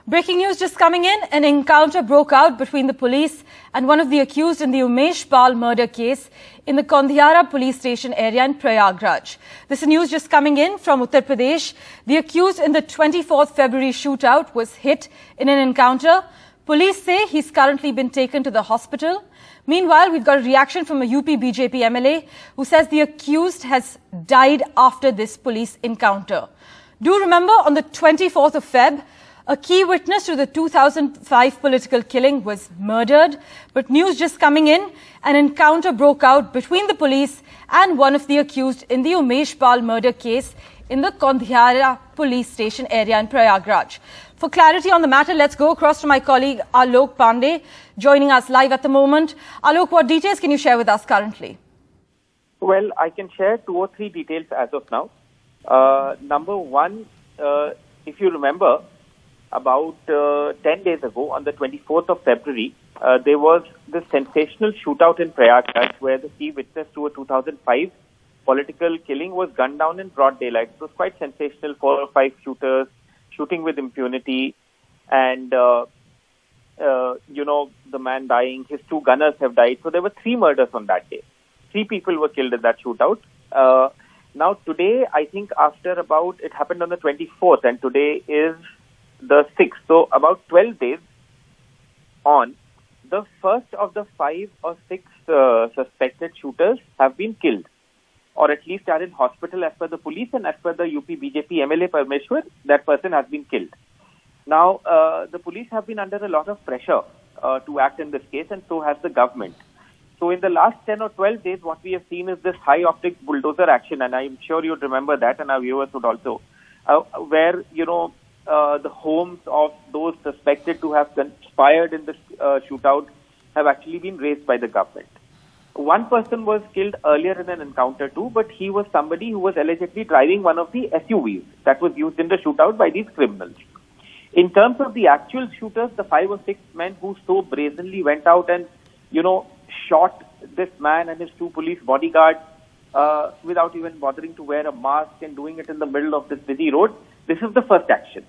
Breaking news just coming in. An encounter broke out between the police and one of the accused in the Umesh Pal murder case in the Kondhiara police station area in Prayagraj. This is news just coming in from Uttar Pradesh. The accused in the 24th February shootout was hit in an encounter. Police say he's currently been taken to the hospital. Meanwhile, we've got a reaction from a UP BJP MLA who says the accused has died after this police encounter. Do remember, on the 24th of Feb, a key witness to the 2005 political killing was murdered. But news just coming in, an encounter broke out between the police and one of the accused in the Umesh Pal murder case in the Kondhiara police station area in Prayagraj. For clarity on the matter, let's go across to my colleague Alok Pandey, joining us live at the moment. Alok, what details can you share with us currently? Well, I can share 2 or 3 details as of now. Number one, if you remember, about 10 days ago, on the 24th of February, there was this sensational shootout in Prayagraj where the key witness to a 2005 political killing was gunned down in broad daylight. It was quite sensational. 4 or 5 shooters shooting with impunity, and the man dying, his 2 gunners have died. So there were 3 murders on that day. 3 people were killed in that shootout. Now today, I think it happened on the 24th, and today is the 6th. So about 12 days on, the first of the 5 or 6 suspected shooters have been killed, or at least are in hospital as per the police, and as per the UP BJP MLA Parmeshwar, that person has been killed. Now, the police have been under a lot of pressure to act in this case, and so has the government. So in the last 10 or 12 days, what we have seen is this high optics bulldozer action, and I'm sure you'd remember that, and our viewers would also, where, the homes of those suspected to have conspired in this shootout have actually been razed by the government. One person was killed earlier in an encounter too, but he was somebody who was allegedly driving one of the SUVs that was used in the shootout by these criminals. In terms of the actual shooters, the 5 or 6 men who so brazenly went out and, shot this man and his 2 police bodyguards without even bothering to wear a mask and doing it in the middle of this busy road, this is the first action.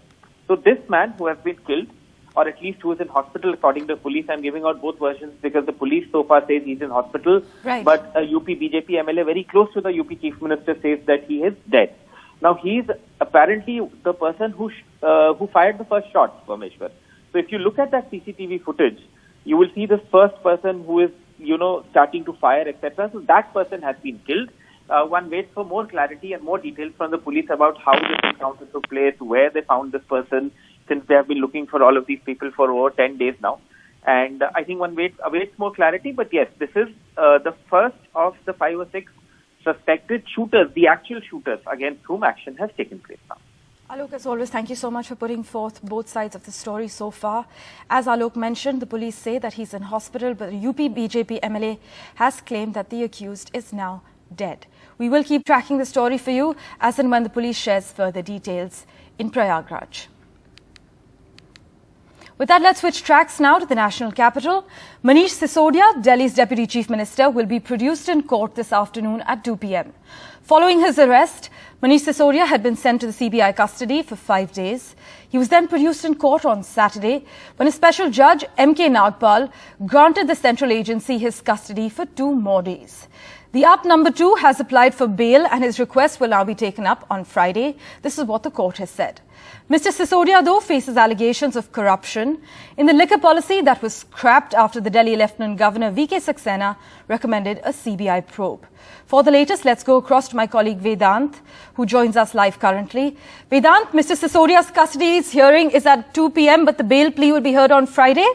So this man who has been killed, or at least who is in hospital according to the police, I'm giving out both versions because the police so far says he's in hospital, right. But a UP BJP MLA very close to the UP Chief Minister says that he is dead. Now he's apparently the person who fired the first shot, Parmeshwar. So if you look at that CCTV footage, you will see this first person who is, starting to fire, etc. So that person has been killed. One waits for more clarity and more details from the police about how this encounter took place, where they found this person, since they have been looking for all of these people for over 10 days now. And I think one awaits more clarity. But yes, this is the first of the 5 or 6 suspected shooters, the actual shooters against whom action has taken place now. Alok, as always, thank you so much for putting forth both sides of the story so far. As Alok mentioned, the police say that he's in hospital, but the UP BJP MLA has claimed that the accused is now dead. We will keep tracking the story for you as and when the police shares further details in Prayagraj. With that, let's switch tracks now to the national capital. Manish Sisodia, Delhi's Deputy Chief Minister, will be produced in court this afternoon at 2 p.m. Following his arrest, Manish Sisodia had been sent to the CBI custody for 5 days. He was then produced in court on Saturday when a special judge, M.K. Nagpal, granted the central agency his custody for 2 more days. The UP number 2 has applied for bail and his request will now be taken up on Friday. This is what the court has said. Mr. Sisodia, though, faces allegations of corruption in the liquor policy that was scrapped after the Delhi Lieutenant Governor V.K. Saxena recommended a CBI probe. For the latest, let's go across to my colleague Vedant, who joins us live currently. Vedant, Mr. Sisodia's custody hearing is at 2 p.m., but the bail plea will be heard on Friday?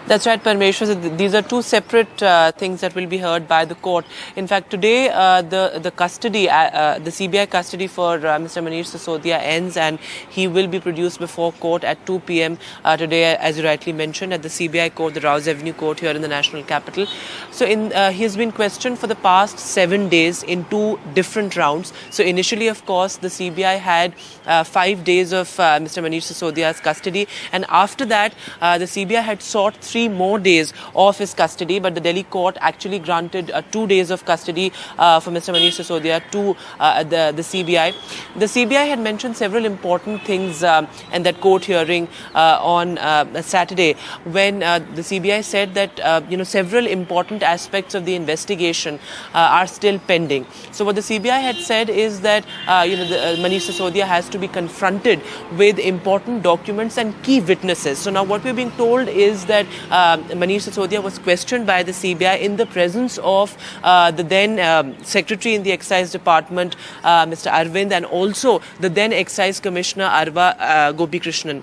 That's right, Parmeshwar. So these are 2 separate things that will be heard by the court. In fact, today the custody, the CBI custody for Mr. Manish Sisodia ends, and he will be produced before court at 2 p.m. Today, as you rightly mentioned, at the CBI court, the Rouse Avenue court here in the national capital. So he has been questioned for the past 7 days in 2 different rounds. So initially, of course, the CBI had 5 days of Mr. Manish Sisodia's custody, and after that, the CBI had sought 3 3 more days of his custody, but the Delhi court actually granted 2 days of custody for Mr. Manish Sisodia to the CBI. The CBI had mentioned several important things in that court hearing on Saturday, when the CBI said that several important aspects of the investigation are still pending. So what the CBI had said is that Manish Sisodia has to be confronted with important documents and key witnesses. So now what we're being told is that Manish Sisodia was questioned by the CBI in the presence of the then Secretary in the Excise Department, Mr. Arvind, and also the then Excise Commissioner Arva Gopikrishnan.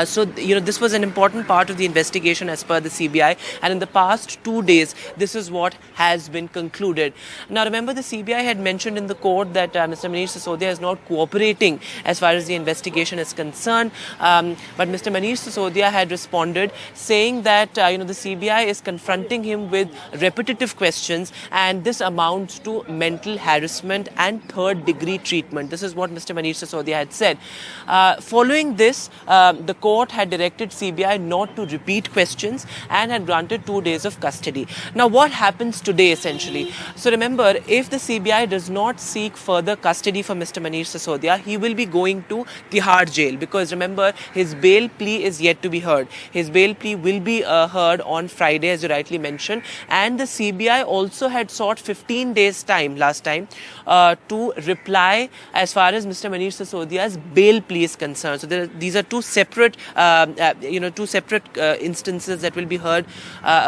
So this was an important part of the investigation as per the CBI, and in the past 2 days this is what has been concluded. Now remember, the CBI had mentioned in the court that Mr. Manish Sisodia is not cooperating as far as the investigation is concerned, but Mr. Manish Sisodia had responded saying that the CBI is confronting him with repetitive questions, and this amounts to mental harassment and third degree treatment. This is what Mr. Manish Sisodia had said. Following this, the court had directed CBI not to repeat questions and had granted 2 days of custody. Now what happens today essentially? So remember, if the CBI does not seek further custody for Mr. Manish Sisodia, he will be going to Tihar jail, because remember, his bail plea is yet to be heard. His bail plea will be heard on Friday, as you rightly mentioned, and the CBI also had sought 15 days time last time to reply as far as Mr. Manish Sisodia's bail plea is concerned. So these are two separate instances that will be heard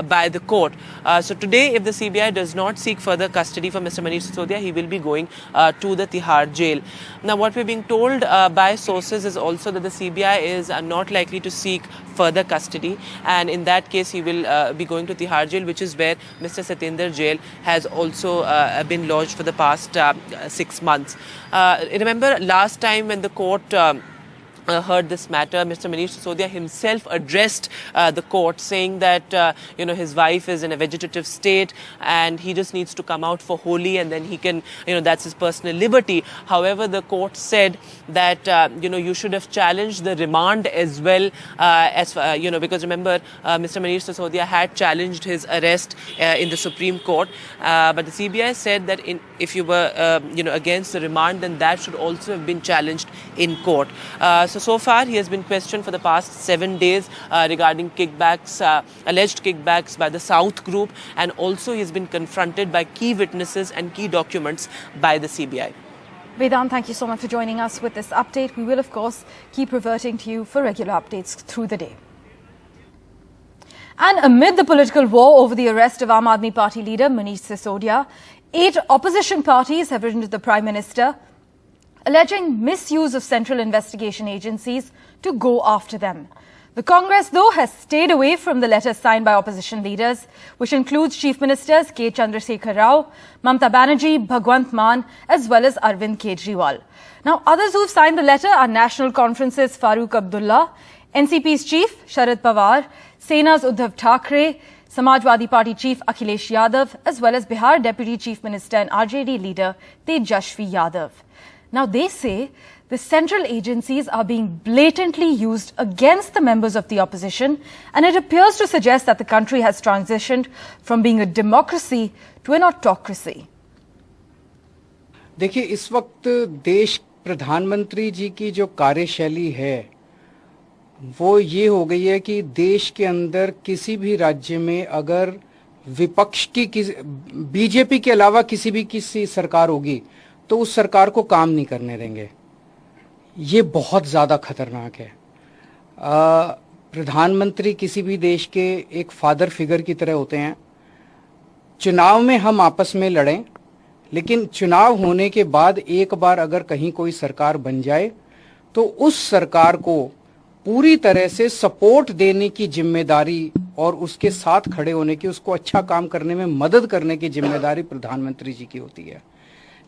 by the court. So today, if the CBI does not seek further custody for Mr. Manish Sisodia, he will be going to the Tihar jail. Now, what we're being told by sources is also that the CBI is not likely to seek further custody, and in that case, he will be going to Tihar jail, which is where Mr. Satinder jail has also been lodged for the past 6 months. Remember, last time when the court heard this matter, Mr. Manish Sisodia himself addressed the court, saying that his wife is in a vegetative state and he just needs to come out for Holi, and then he can, that's his personal liberty. However, the court said that you should have challenged the remand as well, because remember, Mr. Manish Sisodia had challenged his arrest in the Supreme Court, but the CBI said that if you were against the remand, then that should also have been challenged in court. So far, he has been questioned for the past 7 days regarding kickbacks, alleged kickbacks by the South Group, and also he has been confronted by key witnesses and key documents by the CBI. Vedant, thank you so much for joining us with this update. We will, of course, keep reverting to you for regular updates through the day. And amid the political war over the arrest of Aam Aadmi Party leader Manish Sisodia, 8 opposition parties have written to the Prime Minister alleging misuse of central investigation agencies to go after them. The Congress, though, has stayed away from the letters signed by opposition leaders, which includes Chief Ministers K. Chandrasekhar Rao, Mamata Banerjee, Bhagwant Mann, as well as Arvind Kejriwal. Now, others who've signed the letter are National Conference's Farooq Abdullah, NCP's Chief Sharad Pawar, Sena's Uddhav Thackeray, Samajwadi Party Chief Akhilesh Yadav, as well as Bihar Deputy Chief Minister and RJD leader Tejashvi Yadav. Now, they say the central agencies are being blatantly used against the members of the opposition, and it appears to suggest that the country has transitioned from being a democracy to an autocracy. देखिए, इस वक्त देश प्रधानमंत्री जी की जो कार्यशैली है वो ये हो गई है कि देश के अंदर किसी भी राज्य में अगर विपक्ष की बीजेपी के अलावा किसी सरकार होगी तो उस सरकार को काम नहीं करने देंगे। ये बहुत ज़्यादा खतरनाक है। प्रधानमंत्री किसी भी देश के एक फादर फिगर की तरह होते हैं। चुनाव में हम आपस में लड़ें, लेकिन चुनाव होने के बाद एक बार अगर कहीं कोई सरकार बन जाए तो उस सरकार को पूरी तरह से सपोर्ट देने की जिम्मेदारी और उसके साथ खड़े होने की, उसको अच्छा काम करने में मदद करने की जिम्मेदारी प्रधानमंत्री जी की होती है।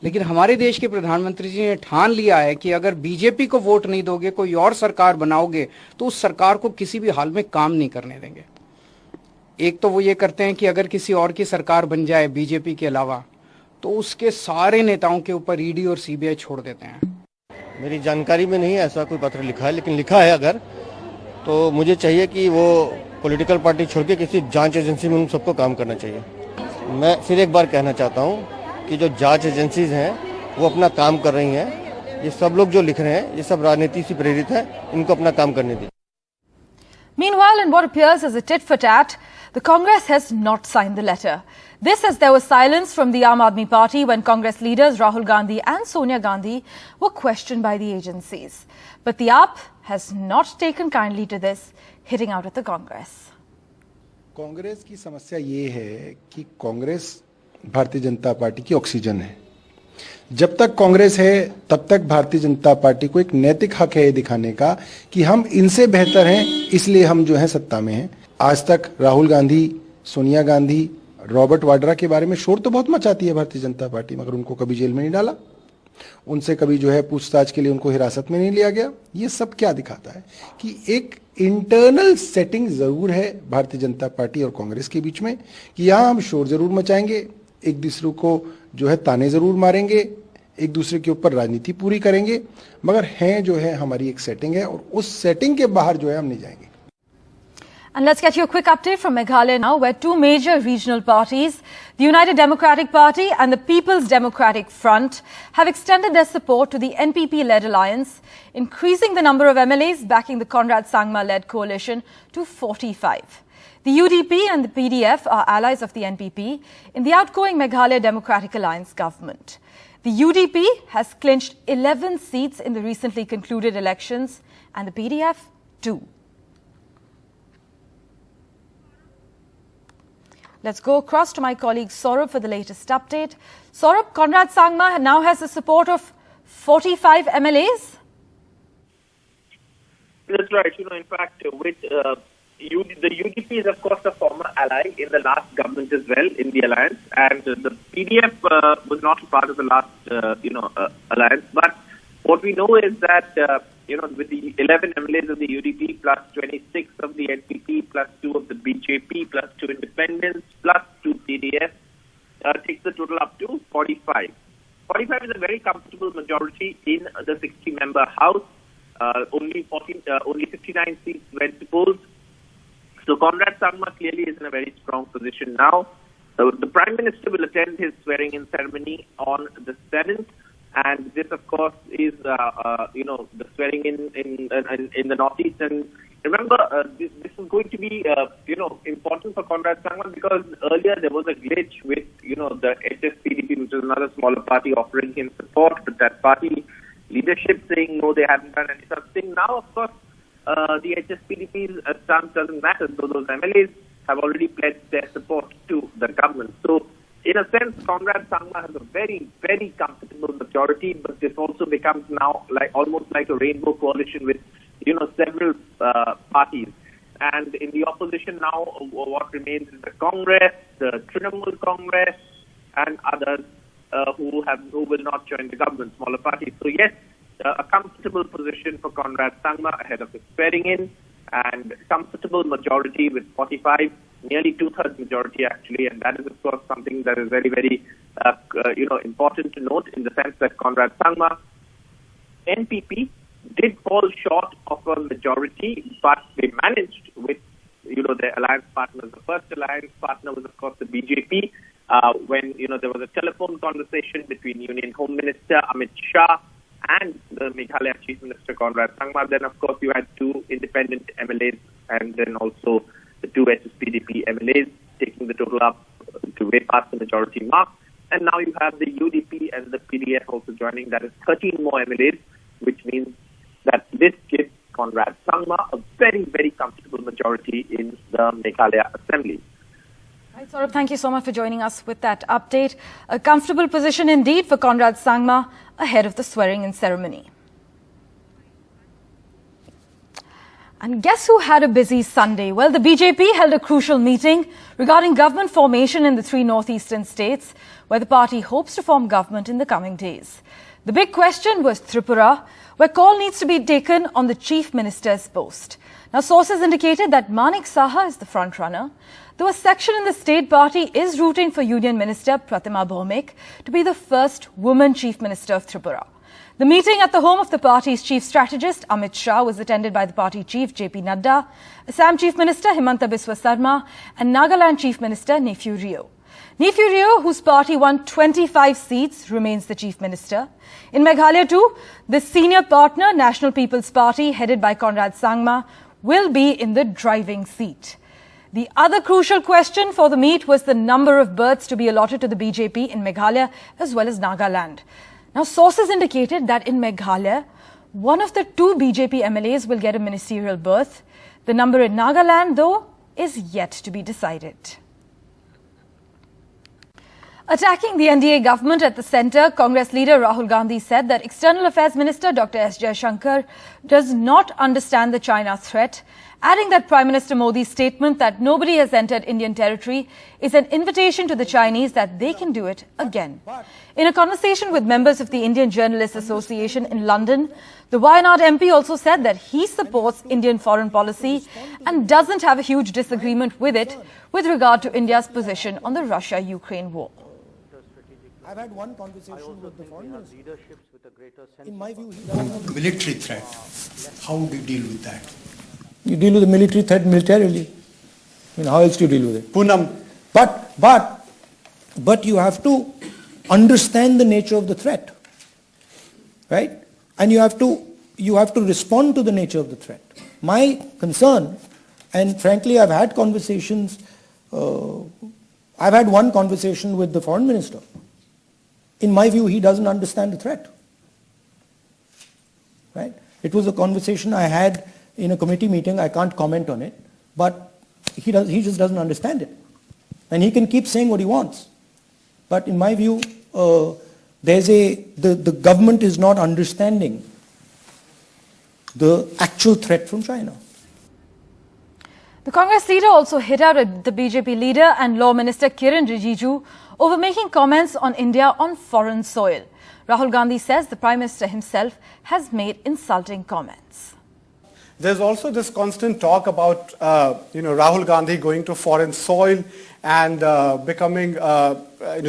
लेकिन हमारे देश के प्रधानमंत्री जी ने ठान लिया है कि अगर बीजेपी को वोट नहीं दोगे, कोई और सरकार बनाओगे, तो उस सरकार को किसी भी हाल में काम नहीं करने देंगे। एक तो वो ये करते हैं कि अगर किसी और की सरकार बन जाए बीजेपी के अलावा, तो उसके सारे नेताओं के ऊपर ईडी और सीबीआई छोड़ देते हैं। मेरी जानकारी में नहीं ऐसा कोई पत्र लिखा है, लेकिन लिखा है अगर तो मुझे चाहिए कि वो पॉलिटिकल पार्टी छोड़ के किसी जांच एजेंसी में उन सबको काम करना चाहिए। मैं फिर एक बार कहना चाहता हूँ कि जो जांच एजेंसीज हैं वो अपना काम कर रही हैं। ये सब लोग जो लिख रहे हैं ये सब राजनीति से प्रेरित हैं, इनको अपना काम करने दीजिए। Meanwhile, in what appears as a tit-for-tat, the Congress has not signed the letter. This as there was silence from the Aam Aadmi Party when Congress leaders Rahul Gandhi and Sonia Gandhi were questioned by the agencies. But the AAP has not taken kindly to this, hitting out at the Congress. Congress की समस्या ये है कि Congress Bharatiya Janata party की oxygen है। जब तक कांग्रेस है तब तक भारतीय जनता पार्टी को एक नैतिक हक है दिखाने का कि हम इनसे बेहतर हैं, इसलिए हम जो है सत्ता में हैं। आज तक राहुल गांधी, सोनिया गांधी, रॉबर्ट वाड्रा के बारे में शोर तो बहुत मचाती है भारतीय जनता पार्टी, मगर उनको कभी जेल में नहीं डाला, उनसे कभी जो है पूछताछ के लिए उनको हिरासत में नहीं लिया गया। ये सब क्या दिखाता है कि एक इंटरनल सेटिंग जरूर है भारतीय जनता पार्टी और कांग्रेस के बीच में, कि यहां हम शोर जरूर मचाएंगे, एक दूसरे को जो है ताने जरूर मारेंगे, एक दूसरे के ऊपर राजनीति पूरी करेंगे, मगर है जो है हमारी एक सेटिंग है और उस सेटिंग के बाहर जो है हम नहीं जाएंगे। And let's get you a quick update from Meghalaya now, where two major regional parties, the United Democratic Party and the People's Democratic Front, have extended their support to the NPP-led alliance, increasing the number of MLAs backing the Conrad Sangma-led coalition to 45. The UDP and the PDF are allies of the NPP in the outgoing Meghalaya Democratic Alliance government. The UDP has clinched 11 seats in the recently concluded elections, and the PDF 2. Let's go across to my colleague Saurabh for the latest update. Saurabh, Conrad Sangma now has the support of 45 MLAs? That's right. In fact, with the UDP is, of course, a former ally in the last government as well in the alliance, and the PDF was not part of the last, alliance. But what we know is that, with the 11 MLAs of the UDP plus 26 of the NPP plus 2 of the BJP plus 2 independents plus 2 PDF takes the total up to 45. 45 is a very comfortable majority in the 60-member House. Only 59 seats went to polls. So Conrad Sangma clearly is in a very strong position now. The Prime Minister will attend his swearing-in ceremony on the 7th. And this, of course, is the swearing-in in the Northeast. And remember, this is going to be important for Conrad Sangma, because earlier there was a glitch with the HSPDP, which is another smaller party, offering him support, but that party leadership saying no, they haven't done any such thing. Now, of course, the HSPDP's stance doesn't matter, so those MLAs have already pledged their support to the government. So, in a sense, Conrad Sangma has a very, very comfortable majority, but this also becomes now almost like a rainbow coalition with, several parties. And in the opposition now, what remains is the Congress, the Trinamool Congress, and others who will not join the government, smaller parties. So yes, a comfortable position for Conrad Sangma ahead of the swearing-in, and comfortable majority with 45. Nearly two-thirds majority, actually, and that is, of course, something that is very, very, important to note, in the sense that Conrad Sangma, NPP, did fall short of a majority, but they managed with, their alliance partners. The first alliance partner was, of course, the BJP, when, there was a telephone conversation between Union Home Minister Amit Shah and the Meghalaya Chief Minister Conrad Sangma. Then, of course, you had two independent MLAs, and then also the two HSPDP MLAs, taking the total up to way past the majority mark. And now you have the UDP and the PDF also joining. That is 13 more MLAs, which means that this gives Conrad Sangma a very, very comfortable majority in the Meghalaya Assembly. Right, Saurabh, thank you so much for joining us with that update. A comfortable position indeed for Conrad Sangma ahead of the swearing-in ceremony. And guess who had a busy Sunday? Well, the BJP held a crucial meeting regarding government formation in the three northeastern states, where the party hopes to form government in the coming days. The big question was Tripura, where call needs to be taken on the chief minister's post. Now, sources indicated that Manik Saha is the front-runner, though a section in the state party is rooting for Union Minister Pratima Bhowmik to be the first woman chief minister of Tripura. The meeting at the home of the party's chief strategist, Amit Shah, was attended by the party chief, JP Nadda, Assam Chief Minister Himanta Biswa Sarma, and Nagaland Chief Minister Nephew Rio. Nephew Rio, whose party won 25 seats, remains the chief minister. In Meghalaya too, the senior partner, National People's Party, headed by Conrad Sangma, will be in the driving seat. The other crucial question for the meet was the number of berths to be allotted to the BJP in Meghalaya as well as Nagaland. Now, sources indicated that in Meghalaya, one of the two BJP MLAs will get a ministerial berth. The number in Nagaland, though, is yet to be decided. Attacking the NDA government at the centre, Congress leader Rahul Gandhi said that External Affairs Minister Dr. S. Jaishankar does not understand the China threat, adding that Prime Minister Modi's statement that nobody has entered Indian territory is an invitation to the Chinese that they can do it again. In a conversation with members of the Indian Journalists Association in London, the Wayanad MP also said that he supports Indian foreign policy and doesn't have a huge disagreement with it with regard to India's position on the Russia-Ukraine war. I've had one conversation with the foreign minister. In my view, he doesn't. Military threat. How do you deal with that? You deal with the military threat militarily. I mean, how else do you deal with it? Poonam. But you have to understand the nature of the threat, right? And you have to respond to the nature of the threat. My concern, and frankly, I've had conversations. I've had one conversation with the foreign minister. In my view, he doesn't understand the threat, right? It was a conversation I had in a committee meeting. I can't comment on it, but he just doesn't understand it. And he can keep saying what he wants. But in my view, the government is not understanding the actual threat from China. The Congress leader also hit out at the BJP leader and Law Minister Kiren Rijiju over making comments on India on foreign soil. Rahul Gandhi says the Prime Minister himself has made insulting comments. There's also this constant talk about, Rahul Gandhi going to foreign soil and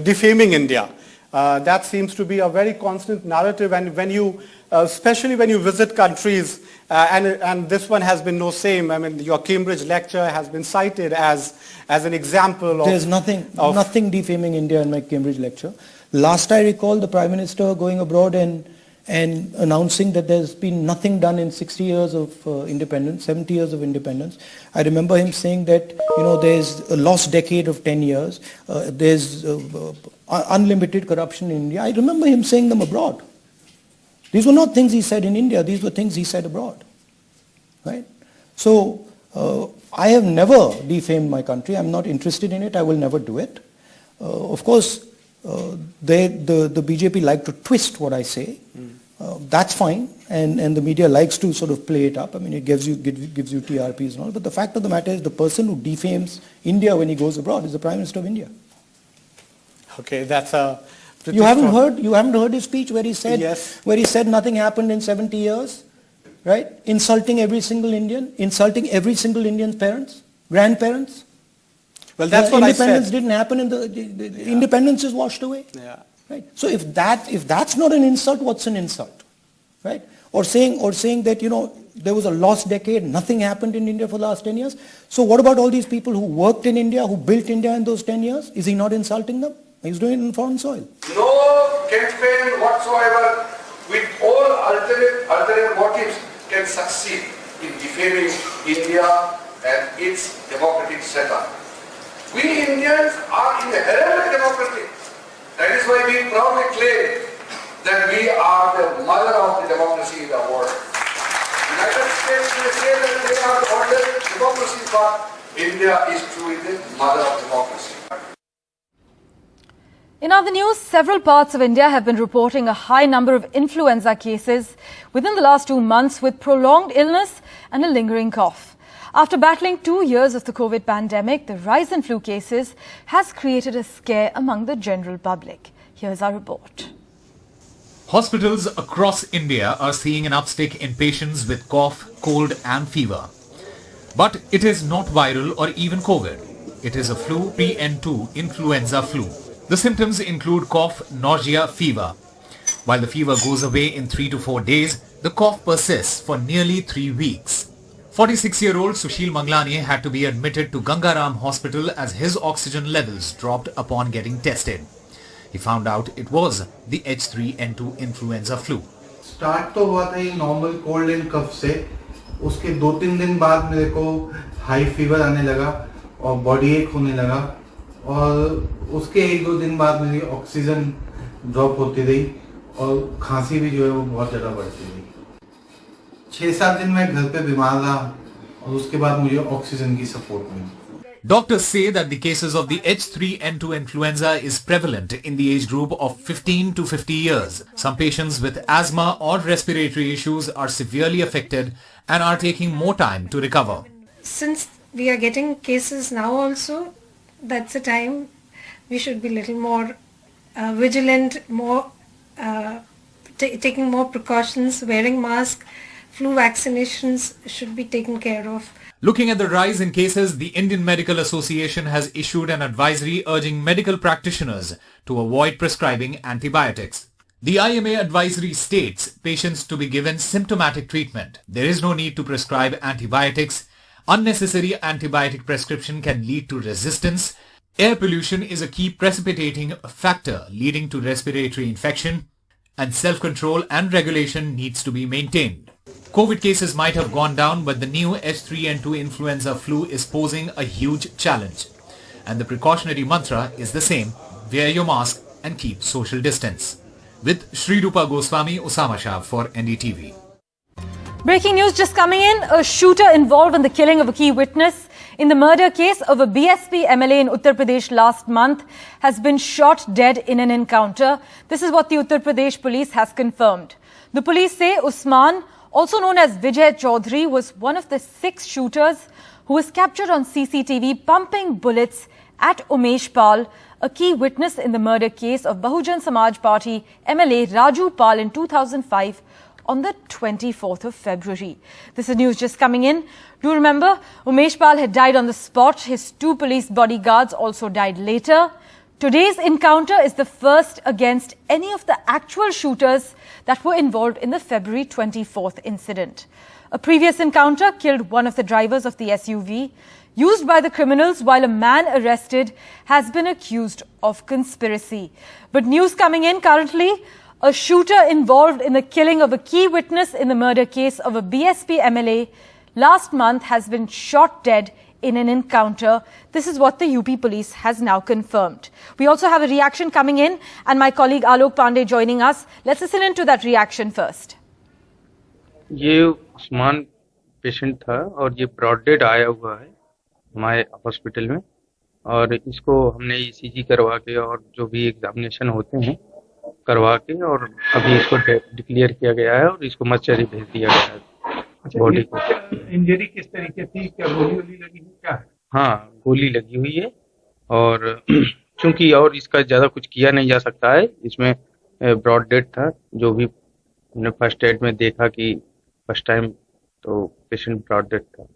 defaming India. That seems to be a very constant narrative, and when you, especially when you visit countries, and this one has been no same. I mean, your Cambridge lecture has been cited as an example of... There's nothing defaming India in my Cambridge lecture. Last I recall, the Prime Minister going abroad and announcing that there's been nothing done in 60 years of independence, 70 years of independence. I remember him saying that, there's a lost decade of 10 years, there's unlimited corruption in India. I remember him saying them abroad. These were not things he said in India, these were things he said abroad, right? So, I have never defamed my country. I'm not interested in it. I will never do it. Of course, the BJP like to twist what I say. That's fine, and the media likes to sort of play it up. I mean, it gives you TRPs and all. But the fact of the matter is, the person who defames India when he goes abroad is the Prime Minister of India. Okay, that's a... You haven't heard his speech where he said yes. Where he said nothing happened in 70 years, right? Insulting every single Indian, insulting every single Indian's parents, grandparents. Well, that's what I said. Independence didn't happen, and the independence is washed away. Yeah. Right. So if that's not an insult, what's an insult, right? Or saying that there was a lost decade, nothing happened in India for the last 10 years. So what about all these people who worked in India, who built India in those 10 years? Is he not insulting them? He's doing it in foreign soil. No campaign whatsoever with all alternate motives can succeed in defaming India and its democratic setup. We Indians are inherently democratic. That is why we proudly claim that we are the mother of the democracy in the world. United States may say that they are the oldest democracy, but India is truly the mother of democracy. In other news, several parts of India have been reporting a high number of influenza cases within the last 2 months, with prolonged illness and a lingering cough. After battling 2 years of the COVID pandemic, the rise in flu cases has created a scare among the general public. Here's our report. Hospitals across India are seeing an uptick in patients with cough, cold and fever. But it is not viral or even COVID. It is a flu PN2 influenza flu. The symptoms include cough, nausea, fever. While the fever goes away in 3 to 4 days, the cough persists for nearly 3 weeks. 46-year-old Sushil Manglani had to be admitted to Gangaram Hospital as his oxygen levels dropped upon getting tested. He found out it was the H3N2 influenza flu. Start तो हुआ था ये normal cold and कफ से, उसके 2-3 दिन बाद मेरे को हाई फीवर आने लगा और बॉडी एक होने लगा और उसके 1-2 दिन बाद मेरी ऑक्सीजन ड्रॉप होती रही और खांसी भी जो है वो बहुत ज़्यादा बढ़ती रही। 6-7 दिन मैं घर पे बीमार रहा और उसके बाद मुझे ऑक्सीजन की सपोर्ट मिली। Doctors say that the cases of the H3N2 influenza is prevalent in the age group of 15 to 50 years. Some patients with asthma or respiratory issues are severely affected and are taking more time to recover. Since we are getting cases now also, that's the time we should be a little more vigilant, more taking more precautions, wearing masks, flu vaccinations should be taken care of. Looking at the rise in cases, the Indian Medical Association has issued an advisory urging medical practitioners to avoid prescribing antibiotics. The IMA advisory states patients to be given symptomatic treatment. There is no need to prescribe antibiotics. Unnecessary antibiotic prescription can lead to resistance. Air pollution is a key precipitating factor leading to respiratory infection, and self-control and regulation needs to be maintained. COVID cases might have gone down, but the new H3N2 influenza flu is posing a huge challenge. And the precautionary mantra is the same: wear your mask and keep social distance. With Sri Rupa Goswami, Usama Shah for NDTV. Breaking news just coming in. A shooter involved in the killing of a key witness in the murder case of a BSP MLA in Uttar Pradesh last month has been shot dead in an encounter. This is what the Uttar Pradesh police has confirmed. The police say Usman, also known as Vijay Chaudhary, was one of the 6 shooters who was captured on CCTV pumping bullets at Umesh Pal, a key witness in the murder case of Bahujan Samaj Party MLA Raju Pal in 2005 on the 24th of February. This is news just coming in. Do remember, Umesh Pal had died on the spot. His 2 police bodyguards also died later. Today's encounter is the first against any of the actual shooters that were involved in the February 24th incident. A previous encounter killed one of the drivers of the SUV used by the criminals, while a man arrested has been accused of conspiracy. But news coming in currently, a shooter involved in the killing of a key witness in the murder case of a BSP MLA last month has been shot dead in an encounter. This is what the UP police has now confirmed. We also have a reaction coming in and my colleague Alok Pandey joining us. Let's listen into that reaction first. ये Usman patient था और ये broad dead आया हुआ है हमारे hospital में और इसको हमने ईसीजी करवा के और जो भी एग्जामिनेशन होते हैं करवा के और अभी इसको डिक्लेयर किया गया है और इसको मर्चरी भेज दिया गया है। बॉडी को इंजरी किस तरीके थी, क्या गोली लगी हुई क्या है? हाँ, गोली लगी हुई है और चूंकि और इसका ज्यादा कुछ किया नहीं जा सकता है, इसमें ब्रॉड डेड था। जो भी हमने फर्स्ट एड में देखा कि फर्स्ट टाइम तो पेशेंट ब्रॉड डेड था।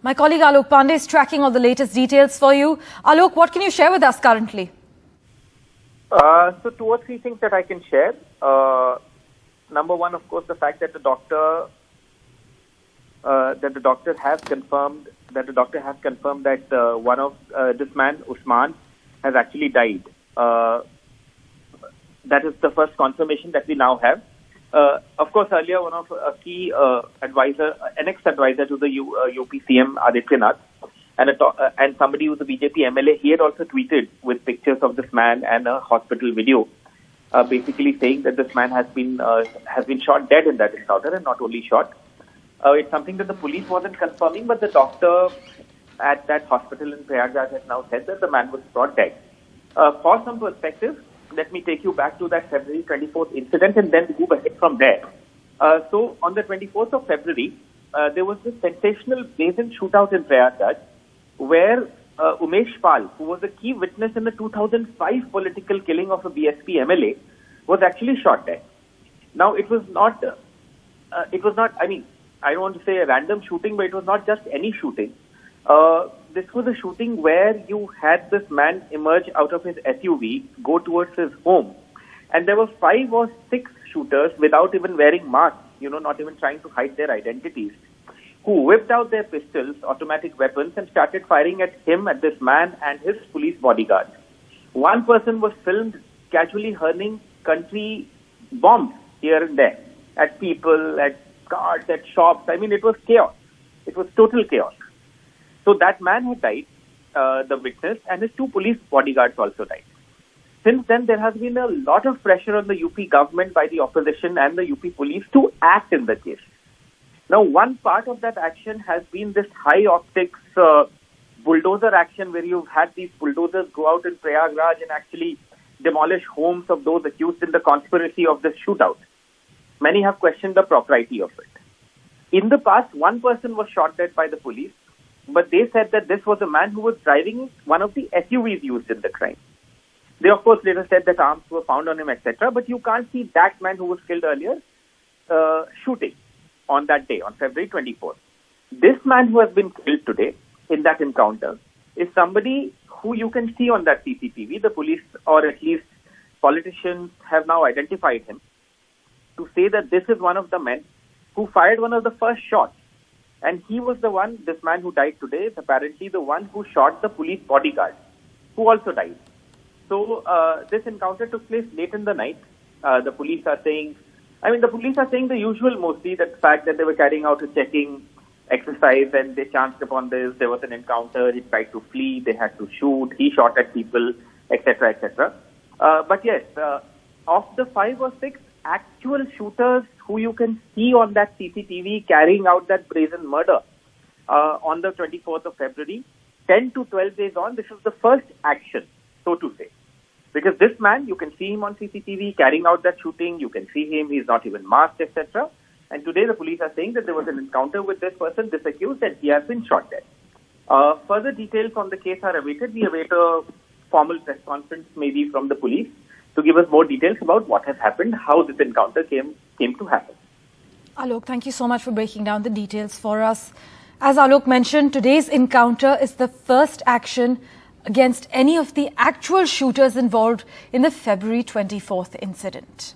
My colleague Alok Pandey is tracking all the latest details for you. Alok, what can you share with us currently? So 2 or 3 things that I can share. Number one, of course, the fact that the doctor has confirmed that one of this man, Usman, has actually died. That is the first confirmation that we now have. Of course, earlier one of a key advisor, an ex-advisor to the UP CM Adityanath, and somebody who's a BJP MLA, he had also tweeted with pictures of this man and a hospital video, basically saying that this man has been shot dead in that encounter, and not only shot. It's something that the police wasn't confirming, but the doctor at that hospital in Prayagraj has now said that the man was shot dead. For some perspective, let me take you back to that February 24th incident and then move ahead from there. So on the 24th of February, there was this sensational brazen shootout in Prayagraj where Umesh Pal, who was a key witness in the 2005 political killing of a BSP MLA, was actually shot dead. Now, it was not, I mean, I don't want to say a random shooting, but it was not just any shooting. This was a shooting where you had this man emerge out of his SUV, go towards his home, And there were 5 or 6 shooters without even wearing masks, not even trying to hide their identities, who whipped out their pistols, automatic weapons, and started firing at him, at this man, and his police bodyguard. One person was filmed casually hurling country bombs here and there at people, at cars, at shops. I mean, it was chaos. It was total chaos. So that man had died, the witness, and his 2 police bodyguards also died. Since then, there has been a lot of pressure on the UP government by the opposition and the UP police to act in the case. Now, one part of that action has been this high optics bulldozer action, where you've had these bulldozers go out in Prayagraj and actually demolish homes of those accused in the conspiracy of this shootout. Many have questioned the propriety of it. In the past, one person was shot dead by the police, but they said that this was a man who was driving one of the SUVs used in the crime. They, of course, later said that arms were found on him, etc., but you can't see that man who was killed earlier shooting on that day, on February 24th. This man who has been killed today in that encounter is somebody who you can see on that CCTV. The police, or at least politicians, have now identified him to say that this is one of the men who fired one of the first shots. And he was the one, this man who died today, is apparently the one who shot the police bodyguard, who also died. So this encounter took place late in the night. The police are saying the usual mostly, that the fact that they were carrying out a checking exercise and they chanced upon this, there was an encounter, he tried to flee, they had to shoot, he shot at people, etc., etc. But yes, of the 5 or 6 actual shooters who you can see on that CCTV carrying out that brazen murder on the 24th of February, 10 to 12 days on, this is the first action, so to say. Because this man, you can see him on CCTV carrying out that shooting, you can see him, he's not even masked, etc. And today the police are saying that there was an encounter with this person, this accused, and he has been shot dead. Further details on the case are awaited. We await a formal press conference maybe from the police to give us more details about what has happened, how this encounter came to happen. Alok, thank you so much for breaking down the details for us. As Alok mentioned, today's encounter is the first action against any of the actual shooters involved in the February 24th incident.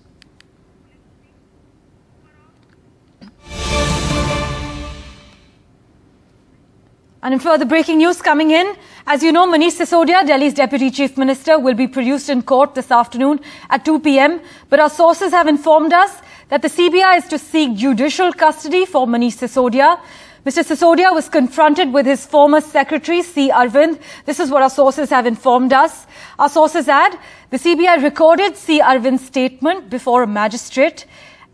And in further breaking news coming in, as you know, Manish Sisodia, Delhi's Deputy Chief Minister, will be produced in court this afternoon at 2 p.m. But our sources have informed us that the CBI is to seek judicial custody for Manish Sisodia. Mr. Sisodia was confronted with his former secretary, C. Arvind. This is what our sources have informed us. Our sources add, the CBI recorded C. Arvind's statement before a magistrate.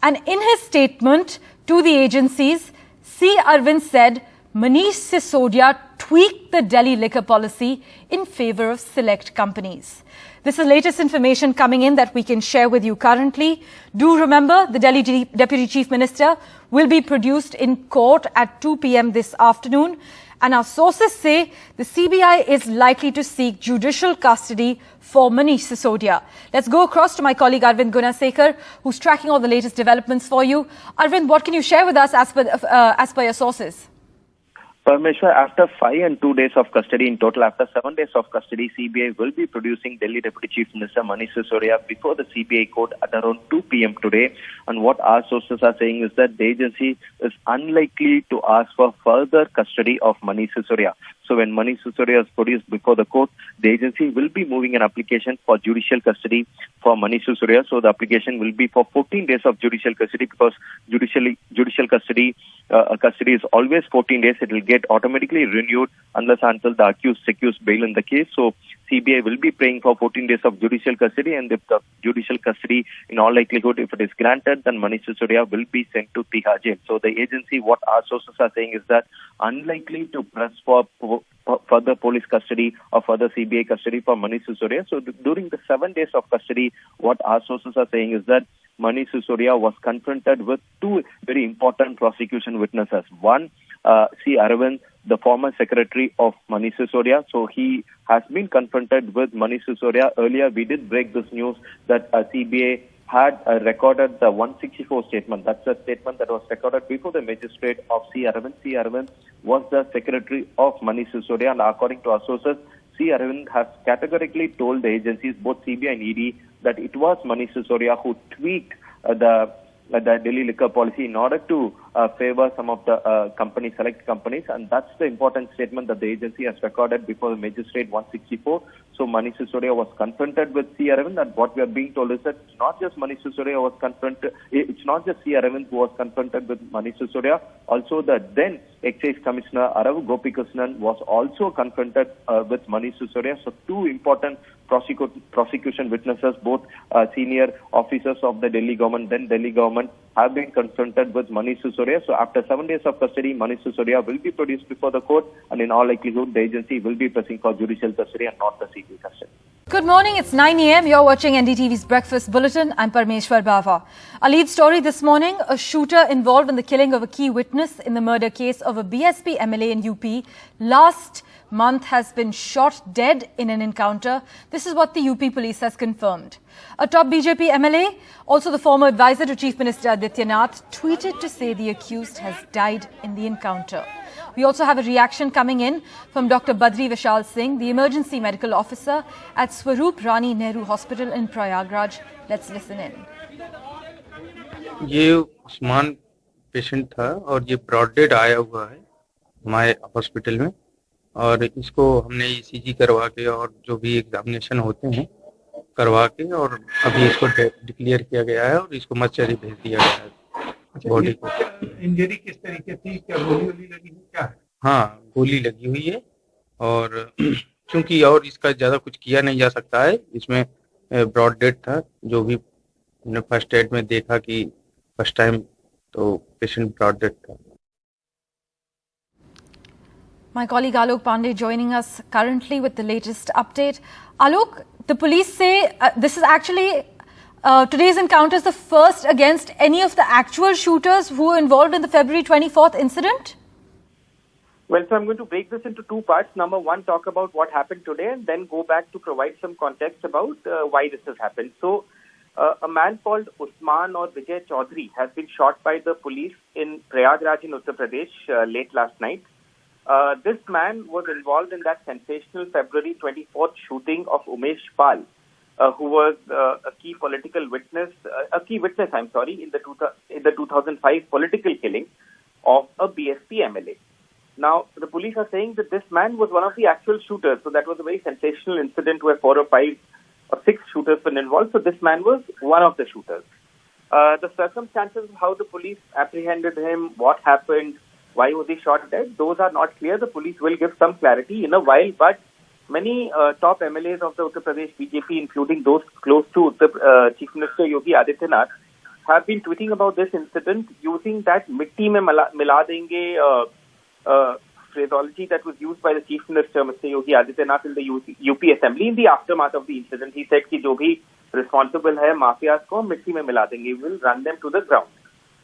And in his statement to the agencies, C. Arvind said, Manish Sisodia tweaked the Delhi liquor policy in favor of select companies. This is latest information coming in that we can share with you currently. Do remember, the Delhi Deputy Chief Minister will be produced in court at 2 p.m. this afternoon. And our sources say the CBI is likely to seek judicial custody for Manish Sisodia. Let's go across to my colleague Arvind Gunasekar, who's tracking all the latest developments for you. Arvind, what can you share with us as per your sources? Parmeshwar, after 5 and 2 days of custody, in total after 7 days of custody, CBI will be producing Delhi Deputy Chief Minister Manish Sisodia before the CBI court at around 2 p.m. today. And what our sources are saying is that the agency is unlikely to ask for further custody of Manish Sisodia. So when Manish Sisodia is produced before the court, the agency will be moving an application for judicial custody for Manish Sisodia. So the application will be for 14 days of judicial custody, because judicial custody is always 14 days. It will get automatically renewed unless until the accused secures bail in the case. So CBI will be praying for 14 days of judicial custody, and if the judicial custody, in all likelihood, if it is granted, then Manish Sisodia will be sent to Tihar jail. So the agency, what our sources are saying is that unlikely to press for further police custody or further CBI custody for Manish Sisodia. So during the 7 days of custody, what our sources are saying is that Manish Sisodia was confronted with 2 very important prosecution witnesses. One, C. Arvind, the former secretary of Manish Sisodia. So he has been confronted with Manish Sisodia. Earlier, we did break this news that CBI had recorded the 164 statement. That's a statement that was recorded before the magistrate of C. Arvind. C. Arvind was the secretary of Manish Sisodia, and according to our sources, C. Aravind has categorically told the agencies, both CBI and ED, that it was Manish Sisodia who tweaked the Delhi liquor policy in order to favor some of the select companies, and that's the important statement that the agency has recorded before the Magistrate 164. So Manish Sisodia was confronted with C. Aravind, and what we are being told is that it's not just Manish Sisodia was confronted, it's not just C. Aravind who was confronted with Manish Sisodia, also the then Excise Commissioner Arav Gopikrishnan was also confronted with Manish Sisodia. So two important prosecution witnesses, both senior officers of the Delhi government, then Delhi government, have been confronted with Manish Sisodia. So after 7 days of custody, Manish Sisodia will be produced before the court, and in all likelihood, the agency will be pressing for judicial custody and not the CBI custody. Good morning, it's 9 a.m. You're watching NDTV's Breakfast Bulletin. I'm Parmeshwar Bava. Our lead story this morning, a shooter involved in the killing of a key witness in the murder case of a BSP MLA in UP last month has been shot dead in an encounter. This is what the UP police has confirmed. A top BJP MLA, also the former advisor to Chief Minister Adityanath, tweeted to say the accused has died in the encounter. We also have a reaction coming in from Dr. Badri Vishal Singh, the emergency medical officer at Swaroop Rani Nehru Hospital in Prayagraj. Let's listen in. ये Usman patient था और ये broad dead आया हुआ है हमारे hospital में, और इसको हमने ईसीजी करवा के और जो भी एग्जामिनेशन होते हैं करवा के और अभी इसको डिक्लेयर किया गया है और इसको मर्चरी भेज दिया गया है बॉडी को। इंजरी किस तरीके थी, क्या गोली लगी है, क्या है? हाँ, गोली लगी हुई है, और चूंकि और इसका ज्यादा कुछ किया नहीं जा सकता है, इसमें ब्रॉड डेड था। जो भी हमने फर्स्ट एड में देखा कि फर्स्ट टाइम तो पेशेंट ब्रॉड डेड था। My colleague Alok Pandey joining us currently with the latest update. Alok, the police say this is actually today's encounter is the first against any of the actual shooters who were involved in the February 24th incident? Well, so I'm going to break this into two parts. Number one, talk about what happened today, and then go back to provide some context about why this has happened. So, a man called Usman or Vijay Chaudhary has been shot by the police in Prayagraj in Uttar Pradesh late last night. This man was involved in that sensational February 24th shooting of Umesh Pal, who was a key witness in the 2005 political killing of a BSP MLA. Now, the police are saying that this man was one of the actual shooters. So that was a very sensational incident where 4 or 5 or 6 shooters were involved. So this man was one of the shooters. The circumstances of how the police apprehended him, what happened, why was he shot dead, those are not clear. The police will give some clarity in a while, but many top MLAs of the Uttar Pradesh BJP, including those close to Chief Minister Yogi Adityanath, have been tweeting about this incident using that mitti mein mila denge phraseology that was used by the Chief Minister, Mr. Yogi Adityanath, in the UP Assembly in the aftermath of the incident. He said ki jo bhi responsible hai mafias ko mitti mein mila denge, we will run them to the ground.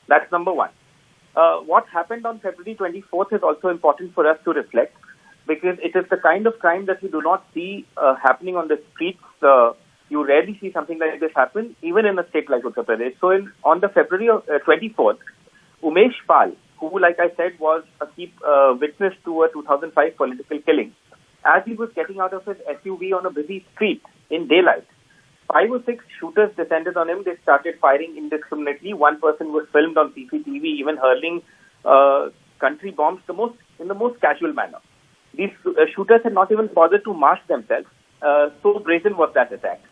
That's number one. What happened on February 24th is also important for us to reflect, because it is the kind of crime that you do not see happening on the streets. You rarely see something like this happen, even in a state like Uttar Pradesh. So on the February 24th, Umesh Pal, who, like I said, was a key witness to a 2005 political killing, as he was getting out of his SUV on a busy street in daylight, 5 or 6 shooters descended on him. They started firing indiscriminately. One person was filmed on CCTV, even hurling country bombs in the most casual manner. These shooters had not even bothered to mask themselves. So brazen was that attack.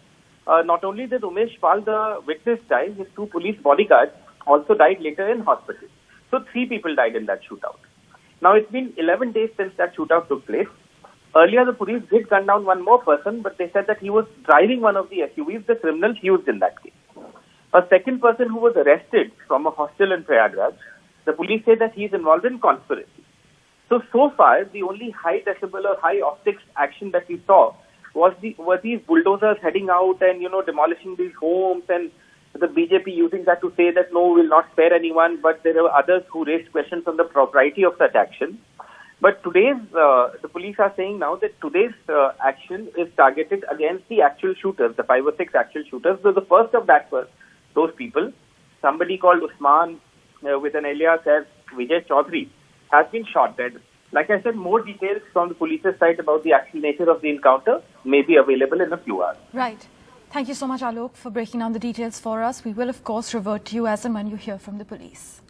Not only did Umesh Pal, the witness, die, his 2 police bodyguards also died later in hospital. So 3 people died in that shootout. Now, it's been 11 days since that shootout took place. Earlier, the police did gun down one more person, but they said that he was driving one of the SUVs the criminals used in that case. A second person who was arrested from a hostel in Prayagraj, the police say that he is involved in conspiracy. So far, the only high decibel or high optics action that we saw were these bulldozers heading out and, demolishing these homes, and the BJP using that to say that no, we will not spare anyone, but there were others who raised questions on the propriety of such action. But today's, the police are saying now that today's action is targeted against the actual shooters, the 5 or 6 actual shooters. So the first of that was those people. Somebody called Usman with an alias as Vijay Chaudhary has been shot dead Like I said, more details from the police's side about the actual nature of the encounter may be available in a few hours. Right. Thank you so much, Alok, for breaking down the details for us. We will, of course, revert to you as and when you hear from the police.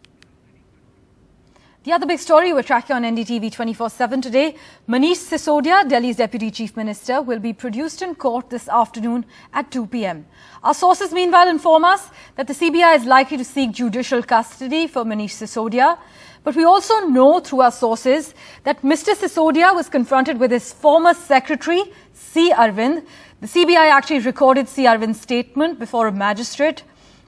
The other big story we're tracking on NDTV 24/7 today, Manish Sisodia, Delhi's Deputy Chief Minister, will be produced in court this afternoon at 2 p.m. Our sources, meanwhile, inform us that the CBI is likely to seek judicial custody for Manish Sisodia. But we also know through our sources that Mr. Sisodia was confronted with his former secretary, C. Arvind. The CBI actually recorded C. Arvind's statement before a magistrate.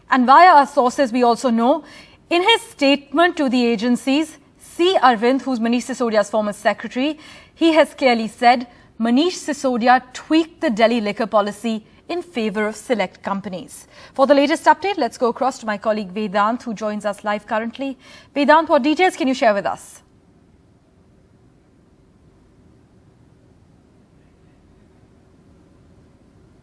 And via our sources, we also know, in his statement to the agencies, C. Arvind, who's Manish Sisodia's former secretary, he has clearly said Manish Sisodia tweaked the Delhi liquor policy in favour of select companies. For the latest update, let's go across to my colleague Vedant, who joins us live currently. Vedant, what details can you share with us?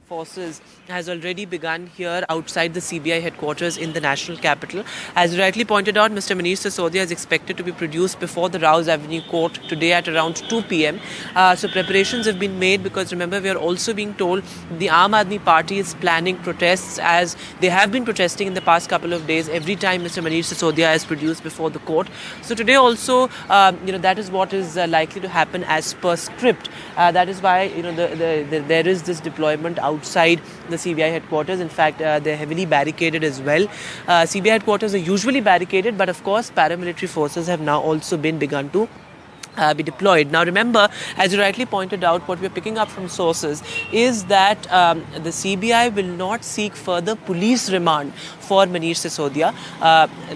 Forces has already begun here outside the CBI headquarters in the national capital. As you rightly pointed out, Mr. Manish Sisodia is expected to be produced before the Rouse Avenue court today at around 2 p.m. So preparations have been made because remember we are also being told the Aam Aadmi Party is planning protests as they have been protesting in the past couple of days every time Mr. Manish Sisodia is produced before the court. So today also, that is what is likely to happen as per script. That is why there is this deployment outside the CBI headquarters. In fact, they're heavily barricaded as well. CBI headquarters are usually barricaded, but of course paramilitary forces have now also been begun to be deployed. Now remember, as you rightly pointed out, what we're picking up from sources is that the CBI will not seek further police remand for Manish Sisodia.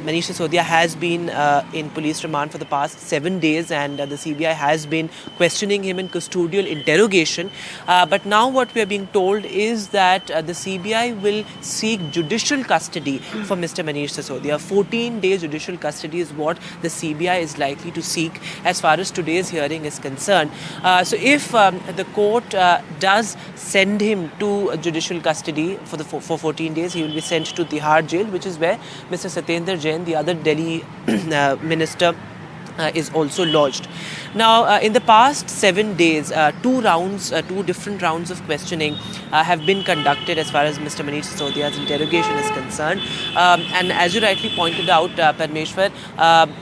Manish Sisodia has been in police remand for the past 7 days and the CBI has been questioning him in custodial interrogation. But now what we are being told is that the CBI will seek judicial custody for Mr. Manish Sisodia. 14 days judicial custody is what the CBI is likely to seek as far as today's hearing is concerned. So if the court does send him to judicial custody for 14 days, he will be sent to Tihar jail, which is where Mr. Satyendra Jain, the other Delhi minister, is also lodged. Now, in the past 7 days, two different rounds of questioning have been conducted as far as Mr. Manish Sisodia's interrogation is concerned. And as you rightly pointed out, Parmeshwar,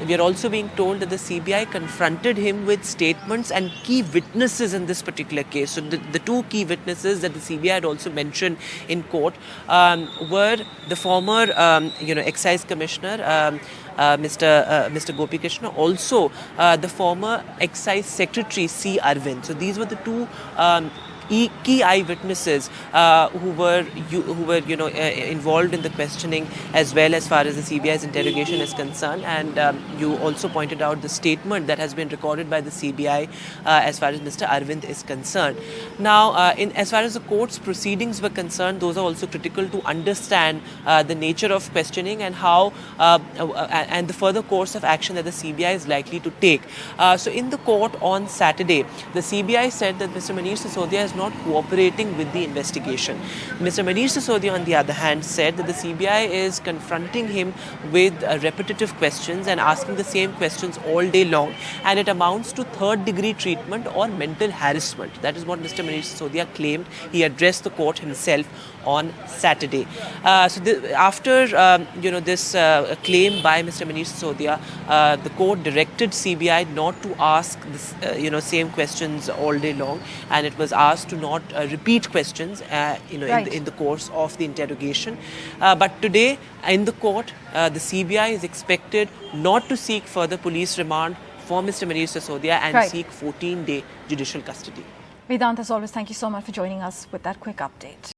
we are also being told that the CBI confronted him with statements and key witnesses in this particular case. So the two key witnesses that the CBI had also mentioned in court were the former, excise commissioner, Mr. Gopi Krishna, also the former excise secretary C. Arvind. So these were the two key eyewitnesses who were involved in the questioning as well as far as the CBI's interrogation is concerned. And you also pointed out the statement that has been recorded by the CBI as far as Mr. Arvind is concerned. Now, as far as the court's proceedings were concerned, those are also critical to understand the nature of questioning and how and the further course of action that the CBI is likely to take. So in the court on Saturday, the CBI said that Mr. Manish Sisodia is not cooperating with the investigation. Mr. Manish Sisodia, on the other hand, said that the CBI is confronting him with repetitive questions and asking the same questions all day long, and it amounts to third-degree treatment or mental harassment. That is what Mr. Manish Sisodia claimed. He addressed the court himself on Saturday. After this claim by Mr. Manish Sisodia, the court directed CBI not to ask this, same questions all day long, and it was asked to not repeat questions, in the course of the interrogation. But today, in the court, the CBI is expected not to seek further police remand for Mr. Manish Sisodia and seek 14-day judicial custody. Vedant, as always, thank you so much for joining us with that quick update.